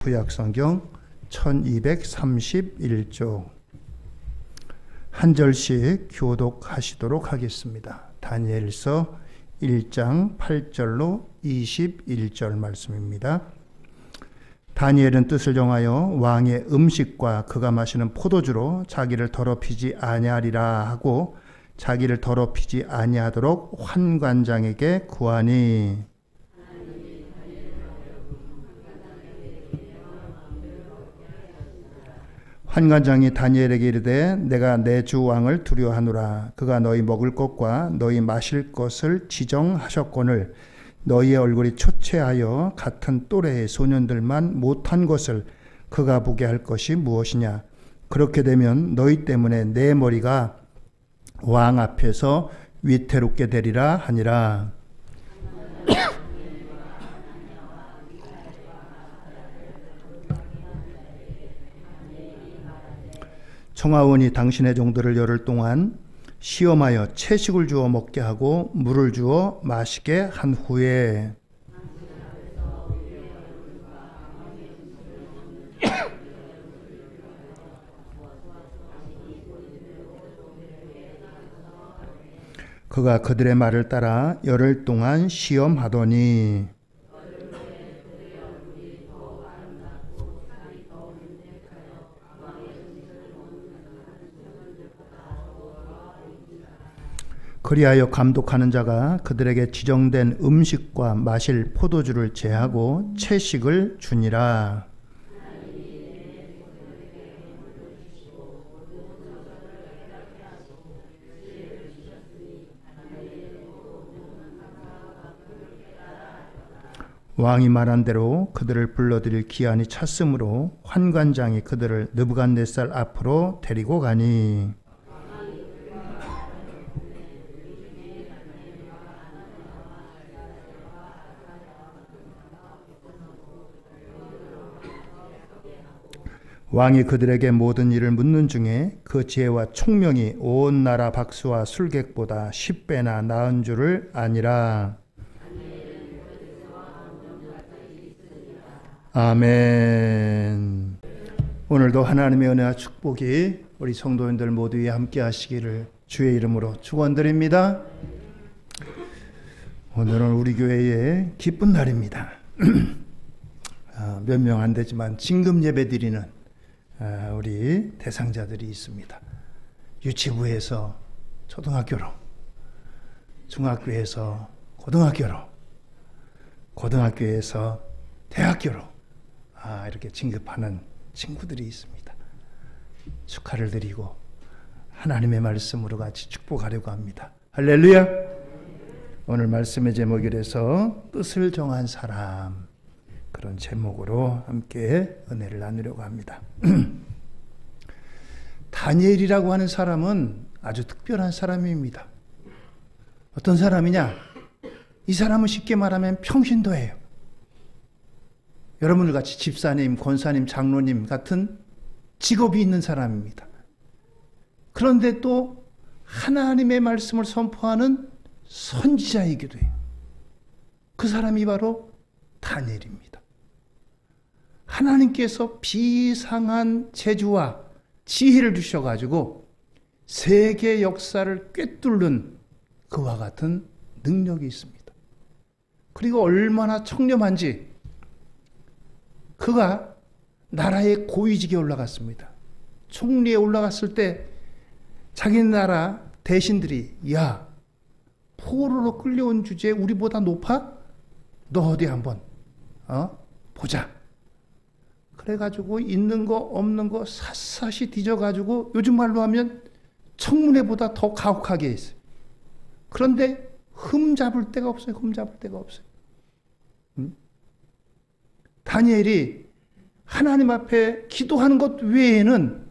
구약성경 1231쪽 한 절씩 교독하시도록 하겠습니다. 다니엘서 1장 8절로 21절 말씀입니다. 다니엘은 뜻을 정하여 왕의 음식과 그가 마시는 포도주로 자기를 더럽히지 아니하리라 하고 자기를 더럽히지 아니하도록 환관장에게 구하니 환관장이 다니엘에게 이르되 내가 내 주 왕을 두려워하노라. 그가 너희 먹을 것과 너희 마실 것을 지정하셨거늘 너희의 얼굴이 초췌하여 같은 또래의 소년들만 못한 것을 그가 보게 할 것이 무엇이냐. 그렇게 되면 너희 때문에 내 머리가 왕 앞에서 위태롭게 되리라 하니라. 청하원이 당신의 종들을 열흘 동안 시험하여 채식을 주어 먹게 하고 물을 주어 마시게 한 후에 그가 그들의 말을 따라 열흘 동안 시험하더니 그리하여 감독하는 자가 그들에게 지정된 음식과 마실 포도주를 제하고 채식을 주니라. 왕이 말한 대로 그들을 불러들일 기한이 찼으므로 환관장이 그들을 느부갓네살 앞으로 데리고 가니 왕이 그들에게 모든 일을 묻는 중에 그 지혜와 총명이 온 나라 박수와 술객보다 10배나 나은 줄을 아니라. 아멘. 오늘도 하나님의 은혜와 축복이 우리 성도님들 모두에 함께 하시기를 주의 이름으로 축원드립니다. 오늘은 우리 교회의 기쁜 날입니다. 몇 명 안 되지만 진금 예배 드리는 우리 대상자들이 있습니다. 유치부에서 초등학교로, 중학교에서 고등학교로, 고등학교에서 대학교로 이렇게 진급하는 친구들이 있습니다. 축하를 드리고 하나님의 말씀으로 같이 축복하려고 합니다. 할렐루야. 오늘 말씀의 제목이라서 뜻을 정한 사람, 그런 제목으로 함께 은혜를 나누려고 합니다. 다니엘이라고 하는 사람은 아주 특별한 사람입니다. 어떤 사람이냐? 이 사람은 쉽게 말하면 평신도예요. 여러분들 같이 집사님, 권사님, 장로님 같은 직업이 있는 사람입니다. 그런데 또 하나님의 말씀을 선포하는 선지자이기도 해요. 그 사람이 바로 다니엘입니다. 하나님께서 비상한 재주와 지혜를 주셔가지고 세계 역사를 꿰뚫는 그와 같은 능력이 있습니다. 그리고 얼마나 청렴한지 그가 나라의 고위직에 올라갔습니다. 총리에 올라갔을 때 자기 나라 대신들이 야, 포로로 끌려온 주제에 우리보다 높아? 너 어디 한번 보자. 그래가지고 있는 거 없는 거 샅샅이 뒤져가지고 요즘 말로 하면 청문회보다 더 가혹하게 했어요. 그런데 흠잡을 데가 없어요. 흠잡을 데가 없어요. 다니엘이 하나님 앞에 기도하는 것 외에는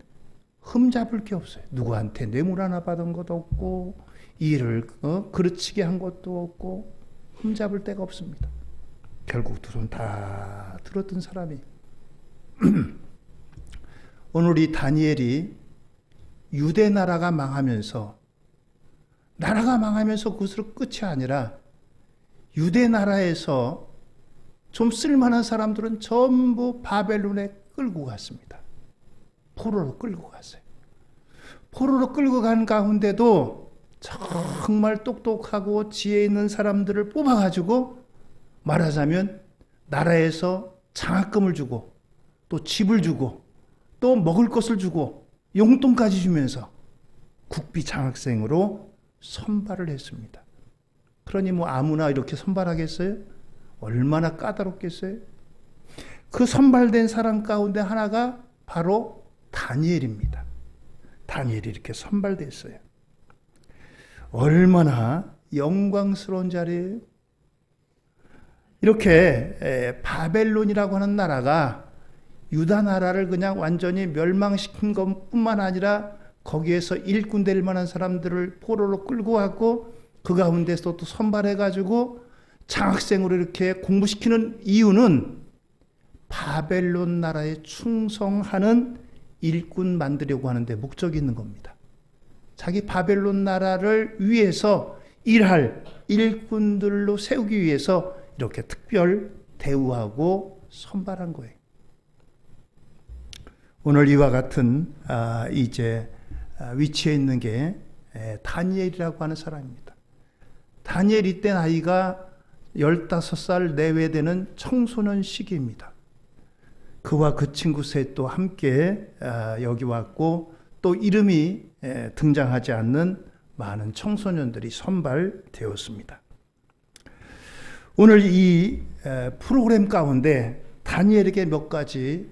흠잡을 게 없어요. 누구한테 뇌물 하나 받은 것도 없고 일을 그르치게 한 것도 없고 흠잡을 데가 없습니다. 결국 둘은 다 들었던 사람이. 오늘 이 다니엘이 유대 나라가 망하면서 그것으로 끝이 아니라 유대 나라에서 좀 쓸만한 사람들은 전부 바벨론에 끌고 갔습니다. 포로로 끌고 갔어요. 포로로 끌고 간 가운데도 정말 똑똑하고 지혜 있는 사람들을 뽑아가지고 말하자면 나라에서 장학금을 주고 또 집을 주고 또 먹을 것을 주고 용돈까지 주면서 국비 장학생으로 선발을 했습니다. 그러니 뭐 아무나 이렇게 선발하겠어요? 얼마나 까다롭겠어요? 그 선발된 사람 가운데 하나가 바로 다니엘입니다. 다니엘이 이렇게 선발됐어요. 얼마나 영광스러운 자리예요. 이렇게 바벨론이라고 하는 나라가 유다 나라를 그냥 완전히 멸망시킨 것뿐만 아니라 거기에서 일꾼 될 만한 사람들을 포로로 끌고 왔고 그 가운데서 또 선발해가지고 장학생으로 이렇게 공부시키는 이유는 바벨론 나라에 충성하는 일꾼 만들려고 하는데 목적이 있는 겁니다. 자기 바벨론 나라를 위해서 일할 일꾼들로 세우기 위해서 이렇게 특별 대우하고 선발한 거예요. 오늘 이와 같은 위치에 있는 게 다니엘이라고 하는 사람입니다. 다니엘 이때 나이가 15살 내외 되는 청소년 시기입니다. 그와 그 친구 셋도 함께 여기 왔고 또 이름이 등장하지 않는 많은 청소년들이 선발되었습니다. 오늘 이 프로그램 가운데 다니엘에게 몇 가지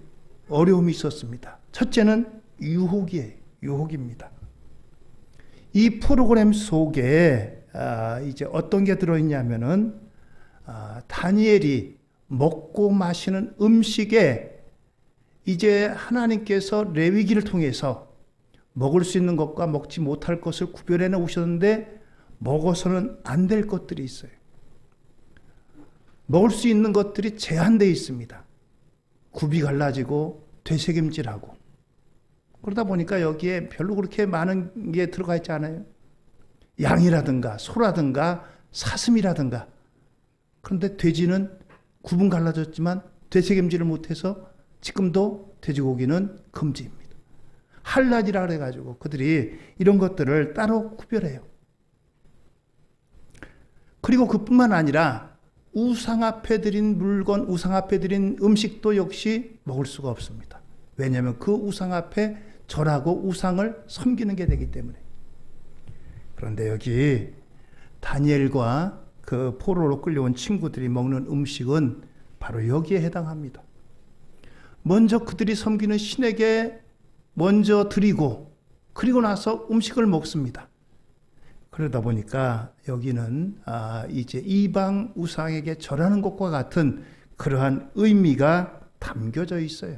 어려움이 있었습니다. 첫째는 유혹입니다. 이 프로그램 속에 이제 어떤 게 들어있냐면은 다니엘이 먹고 마시는 음식에 이제 하나님께서 레위기를 통해서 먹을 수 있는 것과 먹지 못할 것을 구별해 놓으셨는데 먹어서는 안 될 것들이 있어요. 먹을 수 있는 것들이 제한되어 있습니다. 굽이 갈라지고 되새김질하고 그러다 보니까 여기에 별로 그렇게 많은 게 들어가 있지 않아요. 양이라든가 소라든가 사슴이라든가. 그런데 돼지는 굽은 갈라졌지만 되새김질을 못해서 지금도 돼지고기는 금지입니다. 할랄이라 그래가지고 그들이 이런 것들을 따로 구별해요. 그리고 그뿐만 아니라 우상 앞에 드린 물건, 우상 앞에 드린 음식도 역시 먹을 수가 없습니다. 왜냐하면 그 우상 앞에 절하고 우상을 섬기는 게 되기 때문에. 그런데 여기 다니엘과 그 포로로 끌려온 친구들이 먹는 음식은 바로 여기에 해당합니다. 먼저 그들이 섬기는 신에게 먼저 드리고 그리고 나서 음식을 먹습니다. 그러다 보니까 여기는 이제 이방 우상에게 절하는 것과 같은 그러한 의미가 담겨져 있어요.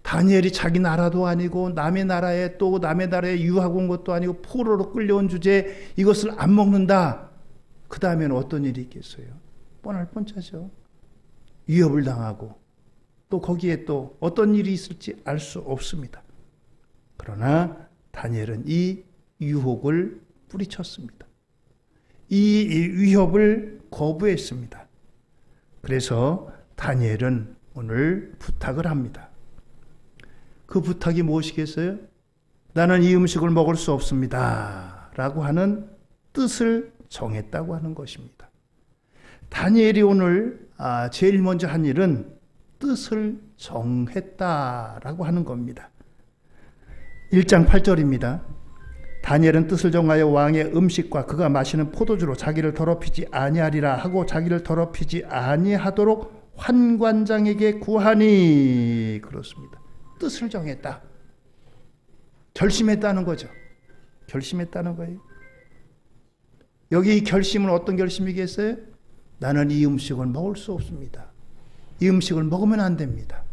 다니엘이 자기 나라도 아니고 남의 나라에 또 남의 나라에 유하고 온 것도 아니고 포로로 끌려온 주제에 이것을 안 먹는다. 그 다음에는 어떤 일이 있겠어요? 뻔할 뻔짜죠. 위협을 당하고 또 거기에 또 어떤 일이 있을지 알 수 없습니다. 그러나 다니엘은 이 유혹을 뿌리쳤습니다. 이 위협을 거부했습니다. 그래서 다니엘은 오늘 부탁을 합니다. 그 부탁이 무엇이겠어요? 나는 이 음식을 먹을 수 없습니다. 라고 하는 뜻을 정했다고 하는 것입니다. 다니엘이 오늘 제일 먼저 한 일은 뜻을 정했다라고 하는 겁니다. 1장 8절입니다. 다니엘은 뜻을 정하여 왕의 음식과 그가 마시는 포도주로 자기를 더럽히지 아니하리라 하고 자기를 더럽히지 아니하도록 환관장에게 구하니. 그렇습니다. 뜻을 정했다. 결심했다는 거죠. 결심했다는 거예요. 여기 이 결심은 어떤 결심이겠어요? 나는 이 음식을 먹을 수 없습니다. 이 음식을 먹으면 안 됩니다.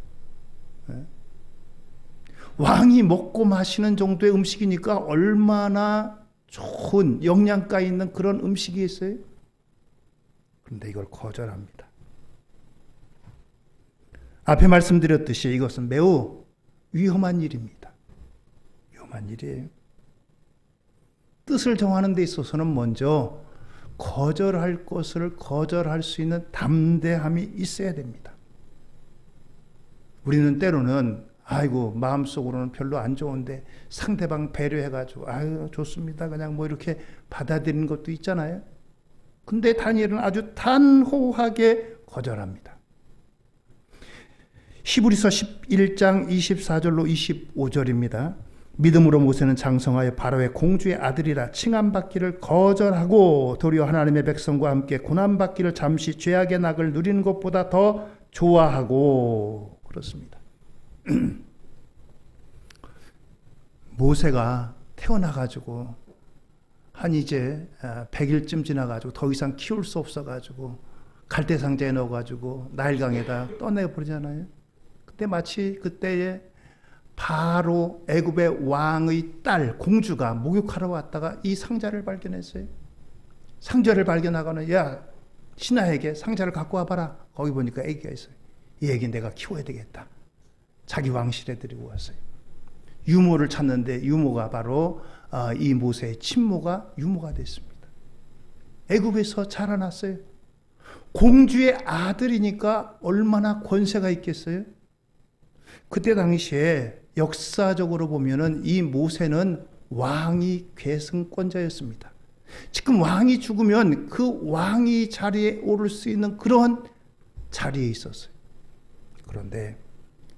왕이 먹고 마시는 정도의 음식이니까 얼마나 좋은 영양가 있는 그런 음식이 있어요. 그런데 이걸 거절합니다. 앞에 말씀드렸듯이 이것은 매우 위험한 일입니다. 위험한 일이에요. 뜻을 정하는 데 있어서는 먼저 거절할 것을 거절할 수 있는 담대함이 있어야 됩니다. 우리는 때로는 아이고 마음속으로는 별로 안 좋은데 상대방 배려해가지고 아유 좋습니다 그냥 뭐 이렇게 받아들이는 것도 있잖아요. 근데 다니엘은 아주 단호하게 거절합니다. 히브리서 11장 24절로 25절입니다. 믿음으로 모세는 장성하여 바로의 공주의 아들이라 칭함받기를 거절하고 도리어 하나님의 백성과 함께 고난받기를 잠시 죄악의 낙을 누리는 것보다 더 좋아하고 그렇습니다. 모세가 태어나가지고 한 이제 100일쯤 지나가지고 더 이상 키울 수 없어가지고 갈대상자에 넣어가지고 나일강에다 떠내버리잖아요. 그때 마치 그때에 바로 애굽의 왕의 딸 공주가 목욕하러 왔다가 이 상자를 발견했어요. 상자를 발견하고는 야 신하에게 상자를 갖고 와봐라. 거기 보니까 애기가 있어요. 이 애기 내가 키워야 되겠다. 자기 왕실에 데리고 왔어요. 유모를 찾는데 유모가 바로 이 모세의 친모가 유모가 됐습니다. 애굽에서 자라났어요. 공주의 아들이니까 얼마나 권세가 있겠어요? 그때 당시에 역사적으로 보면은 이 모세는 왕위 계승권자였습니다. 지금 왕이 죽으면 그 왕위 자리에 오를 수 있는 그런 자리에 있었어요. 그런데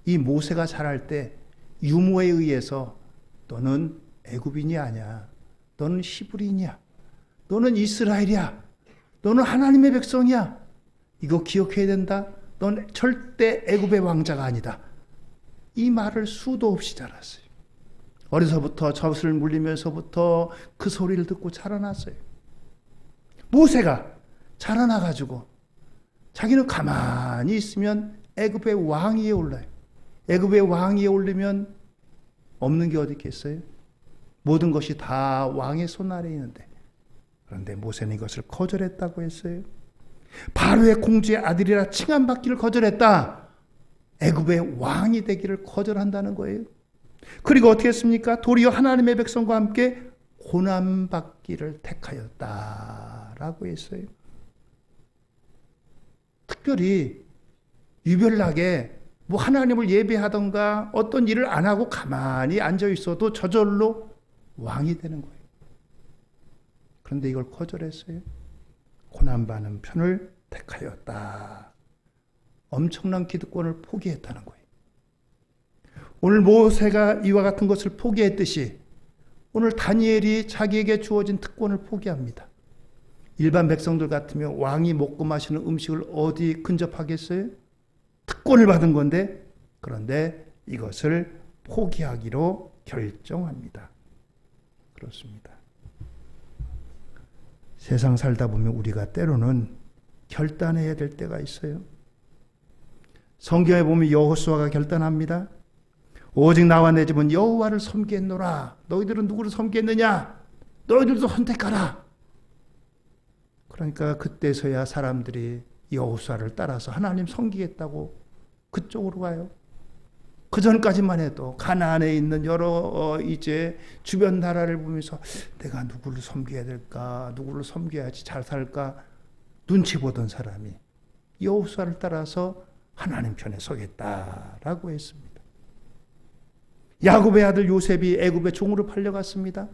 이 모세가 자랄 때 유모에 의해서 너는 애굽인이 아니야. 너는 히브리인이야. 너는 이스라엘이야. 너는 하나님의 백성이야. 이거 기억해야 된다. 넌 절대 애굽의 왕자가 아니다. 이 말을 수도 없이 자랐어요. 어려서부터 젖을 물리면서부터 그 소리를 듣고 자라났어요. 모세가 자라나가지고 자기는 가만히 있으면 애굽의 왕위에 올라요. 애굽의 왕위에 오르면 없는 게 어디 있겠어요? 모든 것이 다 왕의 손 아래에 있는데 그런데 모세는 이것을 거절했다고 했어요. 바로의 공주의 아들이라 칭함받기를 거절했다. 애굽의 왕이 되기를 거절한다는 거예요. 그리고 어떻게 했습니까? 도리어 하나님의 백성과 함께 고난받기를 택하였다라고 했어요. 특별히 유별나게 뭐 하나님을 예배하던가 어떤 일을 안 하고 가만히 앉아 있어도 저절로 왕이 되는 거예요. 그런데 이걸 거절했어요. 고난받는 편을 택하였다. 엄청난 기득권을 포기했다는 거예요. 오늘 모세가 이와 같은 것을 포기했듯이 오늘 다니엘이 자기에게 주어진 특권을 포기합니다. 일반 백성들 같으면 왕이 먹고 마시는 음식을 어디 근접하겠어요? 특권을 받은 건데 그런데 이것을 포기하기로 결정합니다. 그렇습니다. 세상 살다 보면 우리가 때로는 결단해야 될 때가 있어요. 성경에 보면 여호수아가 결단합니다. 오직 나와 내 집은 여호와를 섬기겠노라. 너희들은 누구를 섬기겠느냐? 너희들도 선택하라. 그러니까 그때서야 사람들이 여호수아를 따라서 하나님 섬기겠다고 그쪽으로 가요. 그 전까지만 해도 가나안에 있는 여러 이제 주변 나라를 보면서 내가 누구를 섬겨야 될까? 누구를 섬겨야지 잘 살까? 눈치 보던 사람이 여호수아를 따라서 하나님 편에 서겠다라고 했습니다. 야곱의 아들 요셉이 애굽의 종으로 팔려갔습니다.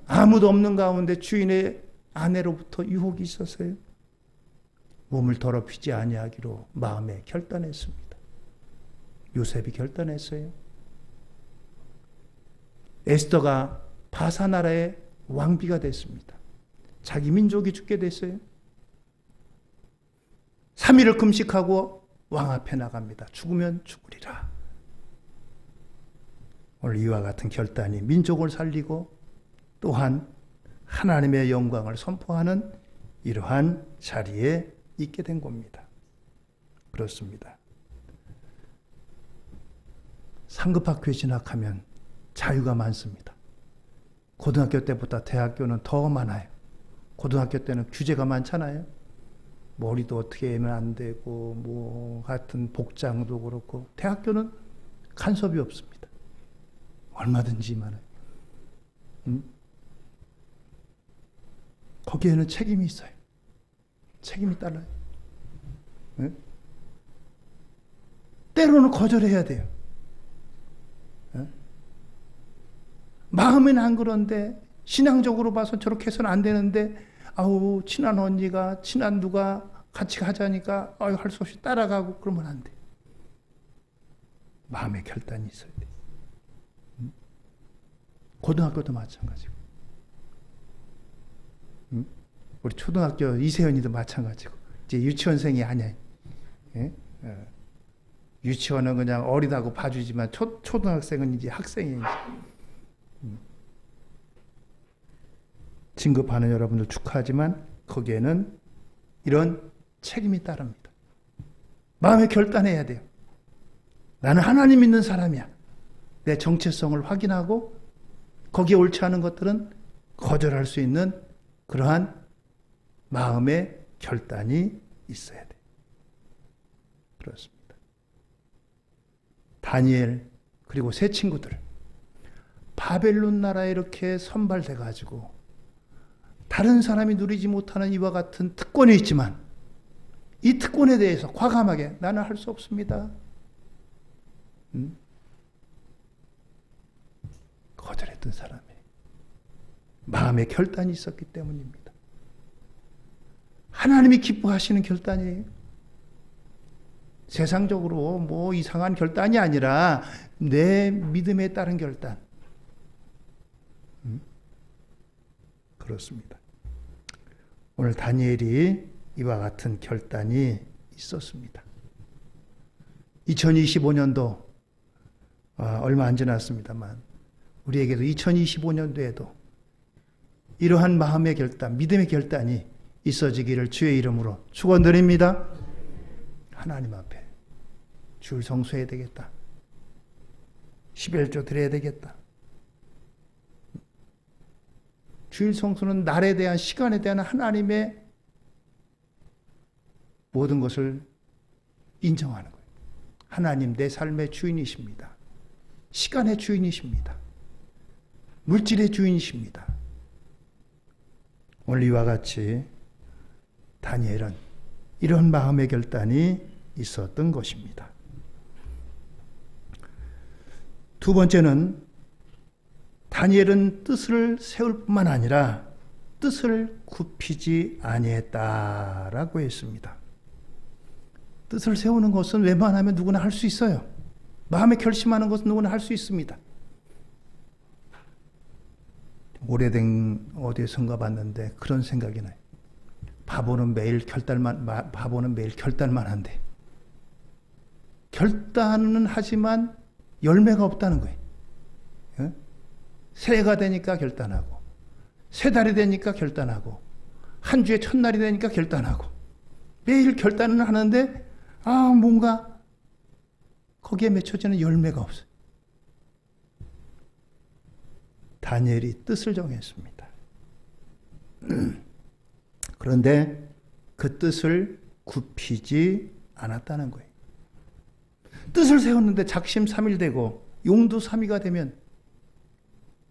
아무도 없는 가운데 주인의 아내로부터 유혹이 있었어요. 몸을 더럽히지 아니하기로 마음에 결단했습니다. 요셉이 결단했어요. 에스더가 바사 나라의 왕비가 됐습니다. 자기 민족이 죽게 됐어요. 3일을 금식하고 왕 앞에 나갑니다. 죽으면 죽으리라. 오늘 이와 같은 결단이 민족을 살리고 또한 하나님의 영광을 선포하는 이러한 자리에 있게 된 겁니다. 그렇습니다. 상급학교에 진학하면 자유가 많습니다. 고등학교 때보다 대학교는 더 많아요. 고등학교 때는 규제가 많잖아요. 머리도 어떻게 하면 안 되고 뭐 같은 복장도 그렇고 대학교는 간섭이 없습니다. 얼마든지 많아요. 거기에는 책임이 있어요. 책임이 따라요. 네? 때로는 거절해야 돼요. 네? 마음은 안 그런데 신앙적으로 봐서 저렇게 해서는 안 되는데 아우 친한 언니가 친한 누가 같이 가자니까 할 수 없이 따라가고 그러면 안 돼. 마음의 결단이 있어야 돼. 고등학교도 마찬가지고 우리 초등학교 이세연이도 마찬가지고 이제 유치원생이 아니야. 예? 유치원은 그냥 어리다고 봐주지만 초등학생은 이제 학생이지. 진급하는 여러분들 축하하지만 거기에는 이런 책임이 따릅니다. 마음의 결단해야 돼요. 나는 하나님 믿는 사람이야. 내 정체성을 확인하고 거기에 옳지 않은 것들은 거절할 수 있는 그러한 마음의 결단이 있어야 돼요. 그렇습니다. 다니엘 그리고 세 친구들 바벨론 나라에 이렇게 선발돼 가지고 다른 사람이 누리지 못하는 이와 같은 특권이 있지만 이 특권에 대해서 과감하게 나는 할 수 없습니다. 거절했던 사람의 마음의 결단이 있었기 때문입니다. 하나님이 기뻐하시는 결단이에요. 세상적으로 뭐 이상한 결단이 아니라 내 믿음에 따른 결단. 그렇습니다. 오늘 다니엘이 이와 같은 결단이 있었습니다. 2025년도 얼마 안 지났습니다만 우리에게도 2025년도에도 이러한 마음의 결단, 믿음의 결단이 있어지기를 주의 이름으로 축원드립니다. 하나님 앞에 주를 성수해야 되겠다. 11조 드려야 되겠다. 주일 성수는 날에 대한 시간에 대한 하나님의 모든 것을 인정하는 거예요. 하나님 내 삶의 주인이십니다. 시간의 주인이십니다. 물질의 주인이십니다. 오늘 이와 같이 다니엘은 이런 마음의 결단이 있었던 것입니다. 두 번째는 다니엘은 뜻을 세울 뿐만 아니라 뜻을 굽히지 아니했다라고 했습니다. 뜻을 세우는 것은 웬만하면 누구나 할 수 있어요. 마음에 결심하는 것은 누구나 할 수 있습니다. 오래된 어디선가 봤는데 그런 생각이 나요. 바보는 매일 결단만 한데 결단은 하지만 열매가 없다는 거예요. 예? 새해가 되니까 결단하고 세 달이 되니까 결단하고 한 주의 첫날이 되니까 결단하고 매일 결단은 하는데 뭔가 거기에 맺혀지는 열매가 없어요. 다니엘이 뜻을 정했습니다. 그런데 그 뜻을 굽히지 않았다는 거예요. 뜻을 세웠는데 작심삼일되고 용두삼위가 되면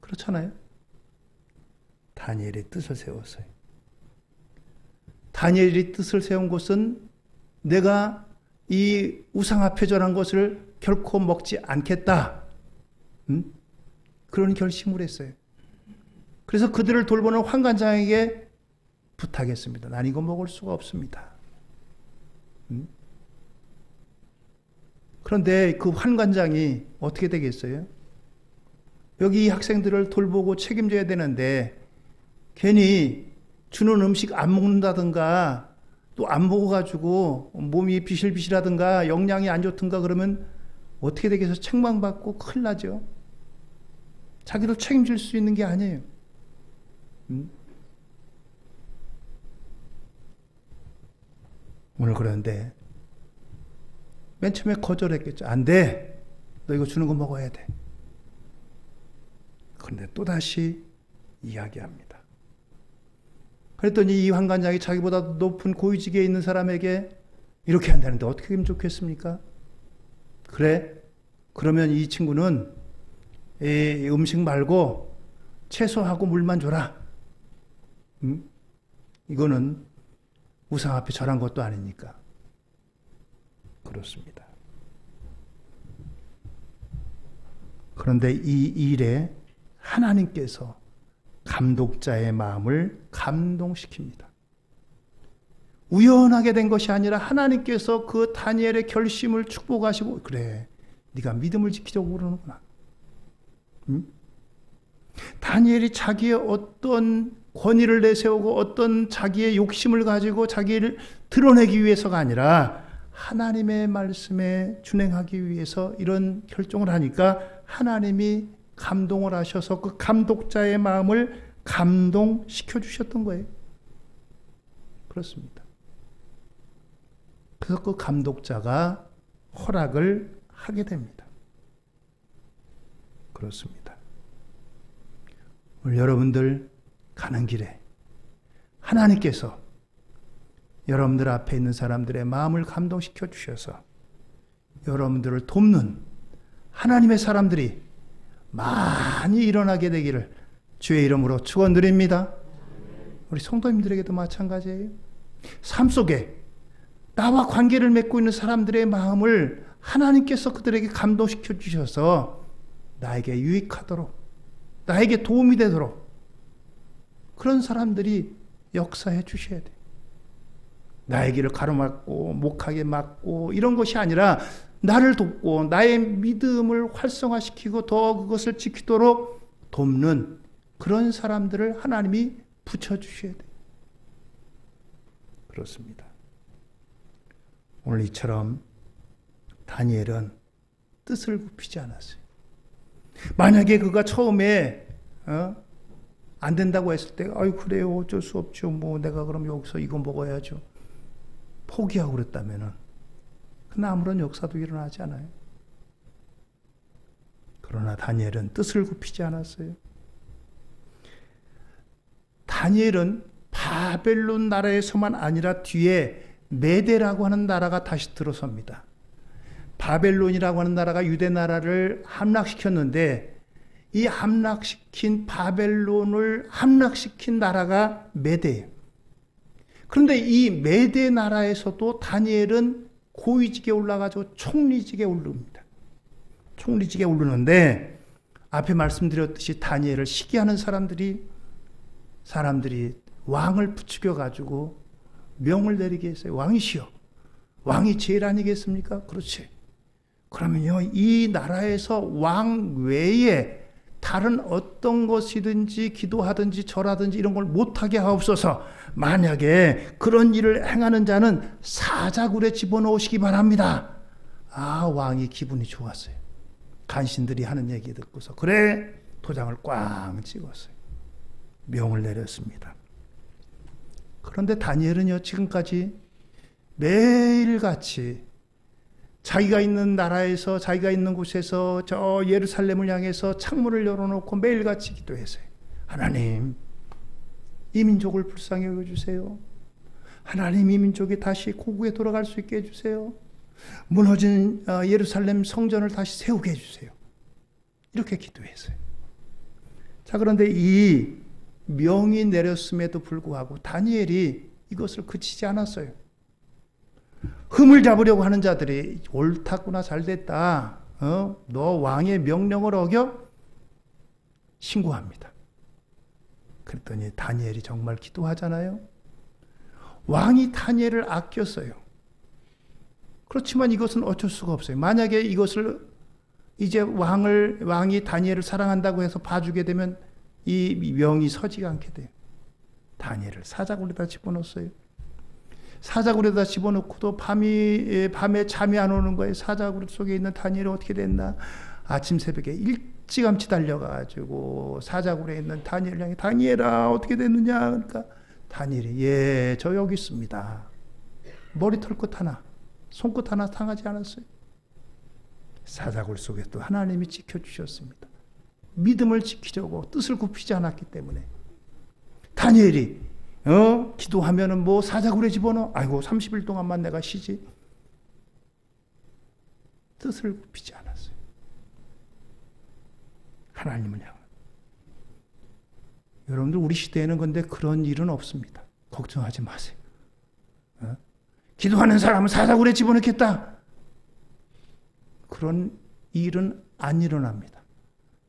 그렇잖아요. 다니엘이 뜻을 세웠어요. 다니엘이 뜻을 세운 것은 내가 이 우상 앞에 절한 것을 결코 먹지 않겠다. 그런 결심을 했어요. 그래서 그들을 돌보는 환관장에게 부탁했습니다. 난 이거 먹을 수가 없습니다. 그런데 그 환관장이 어떻게 되겠어요? 여기 이 학생들을 돌보고 책임져야 되는데 괜히 주는 음식 안 먹는다든가 또 안 먹어가지고 몸이 비실비실하든가 영양이 안 좋든가 그러면 어떻게 되겠어요? 책망받고 큰일 나죠. 자기도 책임질 수 있는 게 아니에요. 오늘 그런데 맨 처음에 거절했겠죠. 안 돼. 너 이거 주는 거 먹어야 돼. 그런데 또다시 이야기합니다. 그랬더니 이 환관장이 자기보다 높은 고위직에 있는 사람에게 이렇게 한다는데 어떻게 하면 좋겠습니까? 그래. 그러면 이 친구는 이 음식 말고 채소하고 물만 줘라. 이거는 우상 앞에 절한 것도 아니니까. 그렇습니다. 그런데 이 일에 하나님께서 감독자의 마음을 감동시킵니다. 우연하게 된 것이 아니라 하나님께서 그 다니엘의 결심을 축복하시고, 그래, 네가 믿음을 지키려고 그러는구나. 응? 다니엘이 자기의 어떤 권위를 내세우고 어떤 자기의 욕심을 가지고 자기를 드러내기 위해서가 아니라 하나님의 말씀에 준행하기 위해서 이런 결정을 하니까 하나님이 감동을 하셔서 그 감독자의 마음을 감동시켜 주셨던 거예요. 그렇습니다. 그래서 그 감독자가 허락을 하게 됩니다. 그렇습니다. 오늘 여러분들 가는 길에 하나님께서 여러분들 앞에 있는 사람들의 마음을 감동시켜 주셔서 여러분들을 돕는 하나님의 사람들이 많이 일어나게 되기를 주의 이름으로 축원드립니다. 우리 성도님들에게도 마찬가지예요. 삶 속에 나와 관계를 맺고 있는 사람들의 마음을 하나님께서 그들에게 감동시켜 주셔서 나에게 유익하도록, 나에게 도움이 되도록 그런 사람들이 역사해 주셔야 돼요. 나의 길을 가로막고 목하게 막고 이런 것이 아니라 나를 돕고 나의 믿음을 활성화시키고 더 그것을 지키도록 돕는 그런 사람들을 하나님이 붙여주셔야 돼요. 그렇습니다. 오늘 이처럼 다니엘은 뜻을 굽히지 않았어요. 만약에 그가 처음에 안 된다고 했을 때 아유 그래요 어쩔 수 없죠. 뭐 내가 그럼 여기서 이거 먹어야죠. 포기하고 그랬다면은 그러나 아무런 역사도 일어나지 않아요. 그러나 다니엘은 뜻을 굽히지 않았어요. 다니엘은 바벨론 나라에서만 아니라 뒤에 메대라고 하는 나라가 다시 들어섭니다. 바벨론이라고 하는 나라가 유대 나라를 함락시켰는데 이 함락시킨 바벨론을 함락시킨 나라가 메대예요. 그런데 이 메대 나라에서도 다니엘은 고위직에 올라가지고 총리직에 오릅니다. 총리직에 오르는데 앞에 말씀드렸듯이 다니엘을 시기하는 사람들이 왕을 부추겨 가지고 명을 내리게 했어요. 왕이시여. 왕이 제일 아니겠습니까? 그렇지. 그러면요, 이 나라에서 왕 외에 다른 어떤 것이든지 기도하든지 절하든지 이런 걸 못하게 하옵소서. 만약에 그런 일을 행하는 자는 사자굴에 집어넣으시기 바랍니다. 아, 왕이 기분이 좋았어요. 간신들이 하는 얘기 듣고서 그래 도장을 꽝 찍었어요. 명을 내렸습니다. 그런데 다니엘은요, 지금까지 매일같이 자기가 있는 나라에서, 자기가 있는 곳에서 저 예루살렘을 향해서 창문을 열어놓고 매일같이 기도했어요. 하나님, 이 민족을 불쌍히 여겨주세요. 하나님, 이 민족이 다시 고국에 돌아갈 수 있게 해주세요. 무너진 예루살렘 성전을 다시 세우게 해주세요. 이렇게 기도했어요. 자, 그런데 이 명이 내렸음에도 불구하고 다니엘이 이것을 그치지 않았어요. 흠을 잡으려고 하는 자들이 옳다구나, 잘됐다. 너 왕의 명령을 어겨? 신고합니다. 그랬더니 다니엘이 정말 기도하잖아요. 왕이 다니엘을 아꼈어요. 그렇지만 이것은 어쩔 수가 없어요. 만약에 이것을 이제 왕이 다니엘을 사랑한다고 해서 봐주게 되면 이 명이 서지가 않게 돼요. 다니엘을 사자굴에다 집어넣었어요. 사자굴에다 집어넣고도 밤에 잠이 안 오는 거예요. 사자굴 속에 있는 다니엘이 어떻게 됐나. 아침 새벽에 일찌감치 달려가지고 사자굴에 있는 다니엘을 향해 다니엘아 어떻게 됐느냐. 그러니까 다니엘이 예, 저 여기 있습니다. 머리털 끝 하나, 손끝 하나 상하지 않았어요. 사자굴 속에 또 하나님이 지켜주셨습니다. 믿음을 지키려고 뜻을 굽히지 않았기 때문에. 다니엘이 기도하면은 뭐 사자굴에 집어넣어. 아이고 30일 동안만 내가 쉬지. 뜻을 굽히지 않았어요. 하나님을 향한. 여러분들 우리 시대에는 근데 그런 일은 없습니다. 걱정하지 마세요. 기도하는 사람은 사사굴에 집어넣겠다. 그런 일은 안 일어납니다.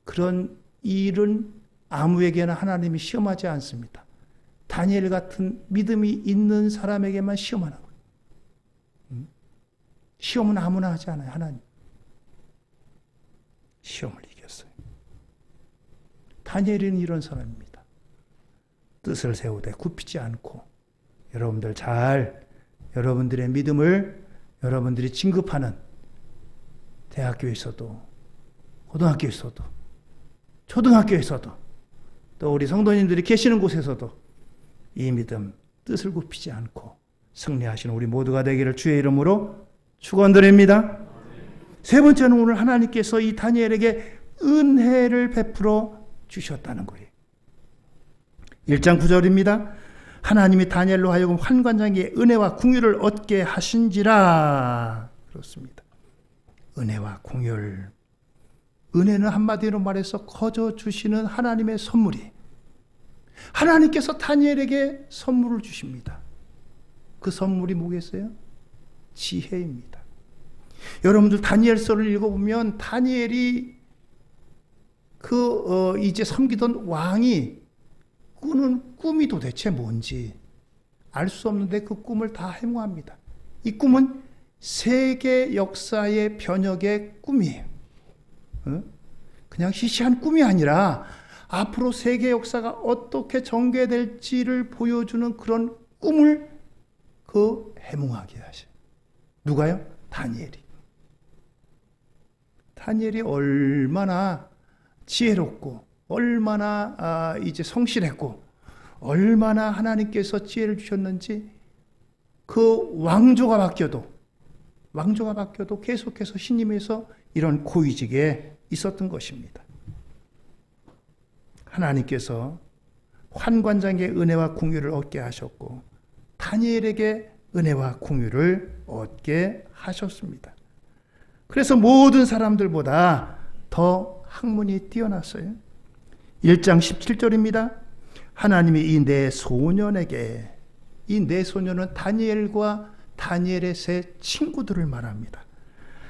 그런 일은 아무에게나 하나님이 시험하지 않습니다. 다니엘 같은 믿음이 있는 사람에게만 시험하는 거예요. 시험은 아무나 하지 않아요. 하나님. 시험을 이겼어요. 다니엘은 이런 사람입니다. 뜻을 세우되 굽히지 않고 여러분들의 믿음을 여러분들이 진급하는 대학교에서도 고등학교에서도 초등학교에서도 또 우리 성도님들이 계시는 곳에서도 이 믿음 뜻을 굽히지 않고 승리하시는 우리 모두가 되기를 주의 이름으로 축원드립니다. 세 번째는 오늘 하나님께서 이 다니엘에게 은혜를 베풀어 주셨다는 거예요. 1장 9절입니다. 하나님이 다니엘로 하여금 환관장에게 은혜와 긍휼을 얻게 하신지라. 그렇습니다. 은혜와 긍휼. 은혜는 한마디로 말해서 거저 주시는 하나님의 선물이 하나님께서 다니엘에게 선물을 주십니다. 그 선물이 뭐겠어요? 지혜입니다. 여러분들 다니엘서를 읽어보면 다니엘이 이제 섬기던 왕이 꾸는 꿈이 도대체 뭔지 알 수 없는데 그 꿈을 다 해몽합니다. 이 꿈은 세계 역사의 변혁의 꿈이에요. 그냥 시시한 꿈이 아니라 앞으로 세계 역사가 어떻게 전개될지를 보여주는 그런 꿈을 해몽하게 하셔요. 누가요? 다니엘이. 다니엘이 얼마나 지혜롭고 얼마나 이제 성실했고 얼마나 하나님께서 지혜를 주셨는지 그 왕조가 바뀌어도 계속해서 신임에서 이런 고위직에 있었던 것입니다. 하나님께서 환관장에게 은혜와 긍휼을 얻게 하셨고 다니엘에게 은혜와 긍휼을 얻게 하셨습니다. 그래서 모든 사람들보다 더 학문이 뛰어났어요. 1장 17절입니다. 하나님이 이 네 소년에게, 이 네 소년은 다니엘과 다니엘의 세 친구들을 말합니다.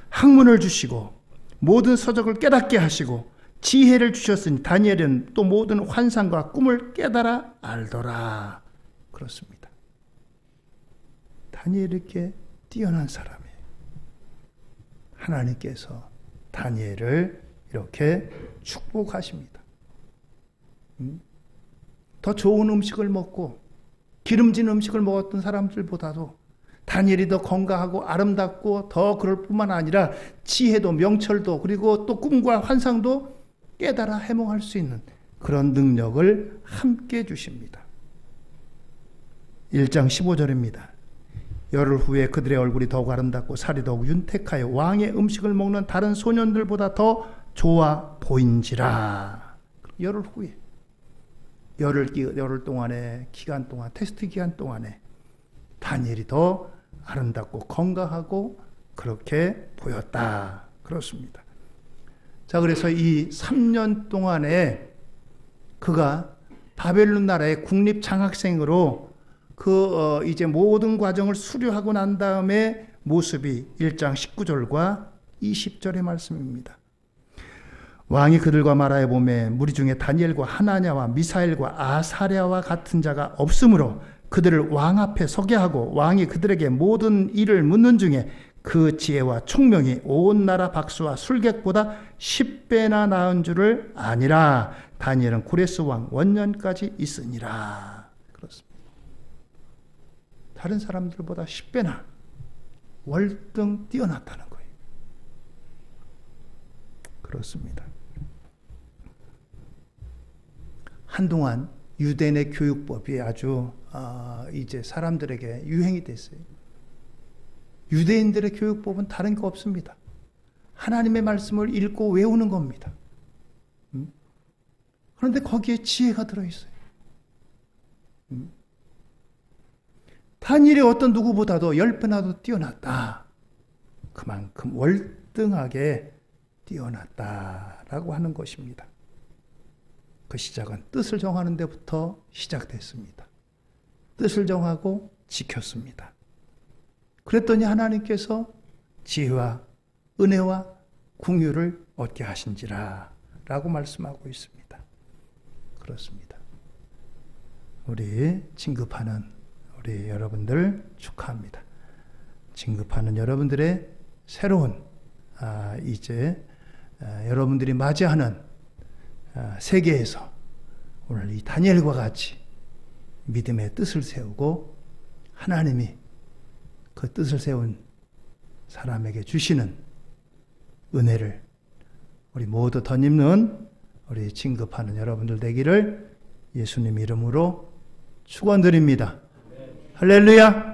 학문을 주시고 모든 서적을 깨닫게 하시고 지혜를 주셨으니 다니엘은 또 모든 환상과 꿈을 깨달아 알더라. 그렇습니다. 다니엘에게 뛰어난 사람이에요. 하나님께서 다니엘을 이렇게 축복하십니다. 더 좋은 음식을 먹고 기름진 음식을 먹었던 사람들보다도 다니엘이 더 건강하고 아름답고 더 그럴 뿐만 아니라 지혜도 명철도 그리고 또 꿈과 환상도 깨달아 해몽할 수 있는 그런 능력을 함께 주십니다. 1장 15절입니다. 열흘 후에 그들의 얼굴이 더욱 아름답고 살이 더욱 윤택하여 왕의 음식을 먹는 다른 소년들보다 더 좋아 보인지라. 열흘 후에 열흘 동안의 기간 동안 테스트 기간 동안에 다니엘이 더 아름답고 건강하고 그렇게 보였다. 그렇습니다. 자, 그래서 이 3년 동안에 그가 바벨론 나라의 국립 장학생으로 이제 모든 과정을 수료하고 난 다음에 모습이 1장 19절과 20절의 말씀입니다. 왕이 그들과 말하여 보매 무리 중에 다니엘과 하나냐와 미사엘과 아사랴와 같은 자가 없으므로 그들을 왕 앞에 서게 하고 왕이 그들에게 모든 일을 묻는 중에 그 지혜와 총명이 온 나라 박수와 술객보다 10배나 나은 줄을 아니라. 다니엘은 고레스 왕 원년까지 있으니라. 그렇습니다. 다른 사람들보다 10배나 월등 뛰어났다는 거예요. 그렇습니다. 한동안 유대인의 교육법이 아주 이제 사람들에게 유행이 됐어요. 유대인들의 교육법은 다른 거 없습니다. 하나님의 말씀을 읽고 외우는 겁니다. 그런데 거기에 지혜가 들어있어요. 다니엘이 어떤 누구보다도 10배나 더 뛰어났다. 그만큼 월등하게 뛰어났다라고 하는 것입니다. 그 시작은 뜻을 정하는 데부터 시작됐습니다. 뜻을 정하고 지켰습니다. 그랬더니 하나님께서 지혜와 은혜와 긍휼을 얻게 하신지라 라고 말씀하고 있습니다. 그렇습니다. 우리 진급하는 우리 여러분들 축하합니다. 진급하는 여러분들의 새로운 이제 여러분들이 맞이하는 세계에서 오늘 이 다니엘과 같이 믿음의 뜻을 세우고 하나님이 그 뜻을 세운 사람에게 주시는 은혜를 우리 모두 덧입는 우리 진급하는 여러분들 되기를 예수님 이름으로 축원드립니다. 할렐루야.